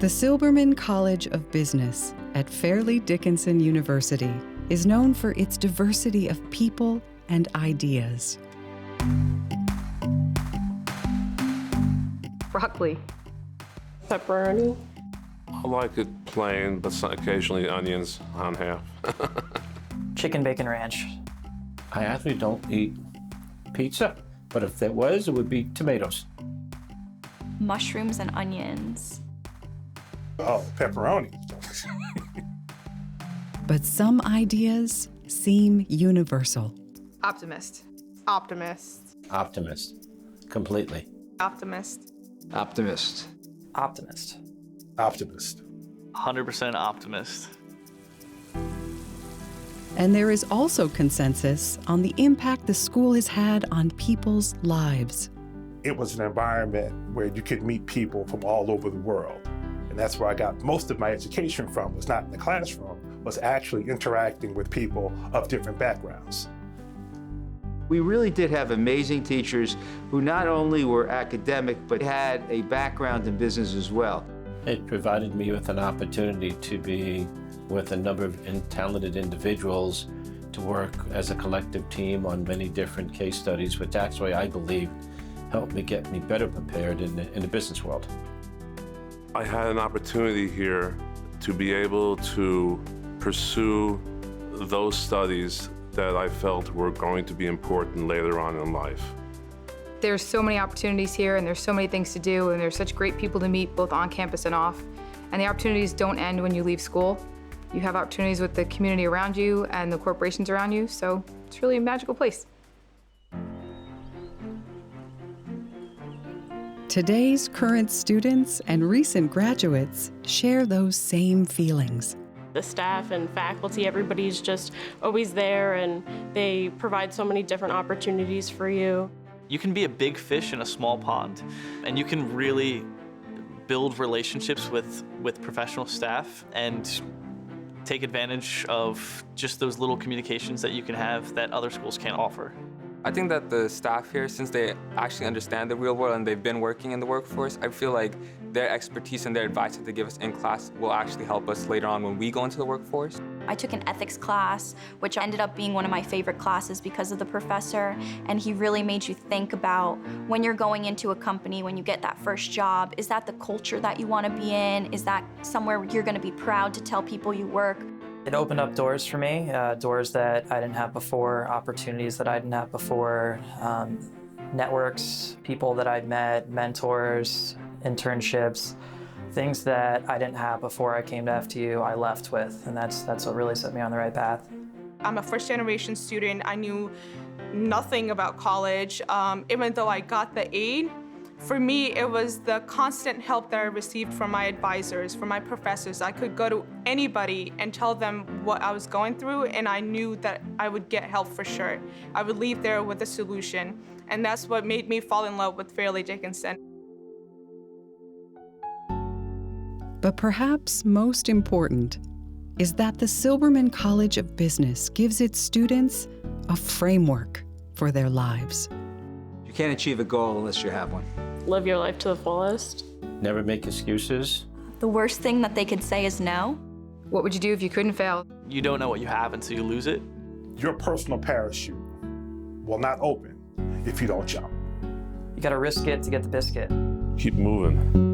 The Silberman College of Business at Fairleigh Dickinson University is known for its diversity of people and ideas. Broccoli. Pepperoni. I like it plain, but occasionally onions on half. Chicken bacon ranch. I actually don't eat pizza, but if there was, it would be tomatoes. Mushrooms and onions. Oh, pepperoni. But some ideas seem universal. Optimist. Optimist. Optimist. Completely. Optimist. Optimist. Optimist. Optimist. 100% optimist. And there is also consensus on the impact the school has had on people's lives. It was an environment where you could meet people from all over the world. And that's where I got most of my education from, was not in the classroom, was actually interacting with people of different backgrounds. We really did have amazing teachers who not only were academic, but had a background in business as well. It provided me with an opportunity to be with a number of talented individuals to work as a collective team on many different case studies, which actually I believe helped me get me better prepared in the business world. I had an opportunity here to be able to pursue those studies that I felt were going to be important later on in life. There's so many opportunities here, and there's so many things to do, and there's such great people to meet both on campus and off. And the opportunities don't end when you leave school. You have opportunities with the community around you and the corporations around you, so it's really a magical place. Today's current students and recent graduates share those same feelings. The staff and faculty, everybody's just always there, and they provide so many different opportunities for you. You can be a big fish in a small pond, and you can really build relationships with professional staff and take advantage of just those little communications that you can have that other schools can't offer. I think that the staff here, since they actually understand the real world and they've been working in the workforce, I feel like their expertise and their advice that they give us in class will actually help us later on when we go into the workforce. I took an ethics class, which ended up being one of my favorite classes because of the professor, and he really made you think about when you're going into a company, when you get that first job, is that the culture that you want to be in? Is that somewhere where you're going to be proud to tell people you work? It opened up doors for me, doors that I didn't have before, opportunities that I didn't have before, networks, people that I'd met, mentors, internships, things that I didn't have before I came to FDU, I left with, and that's what really set me on the right path. I'm a first-generation student. I knew nothing about college. Even though I got the aid, for me, it was the constant help that I received from my advisors, from my professors. I could go to anybody and tell them what I was going through, and I knew that I would get help for sure. I would leave there with a solution, and that's what made me fall in love with Fairleigh Dickinson. But perhaps most important is that the Silberman College of Business gives its students a framework for their lives. You can't achieve a goal unless you have one. Live your life to the fullest. Never make excuses. The worst thing that they could say is no. What would you do if you couldn't fail? You don't know what you have until you lose it. Your personal parachute will not open if you don't jump. You gotta risk it to get the biscuit. Keep moving.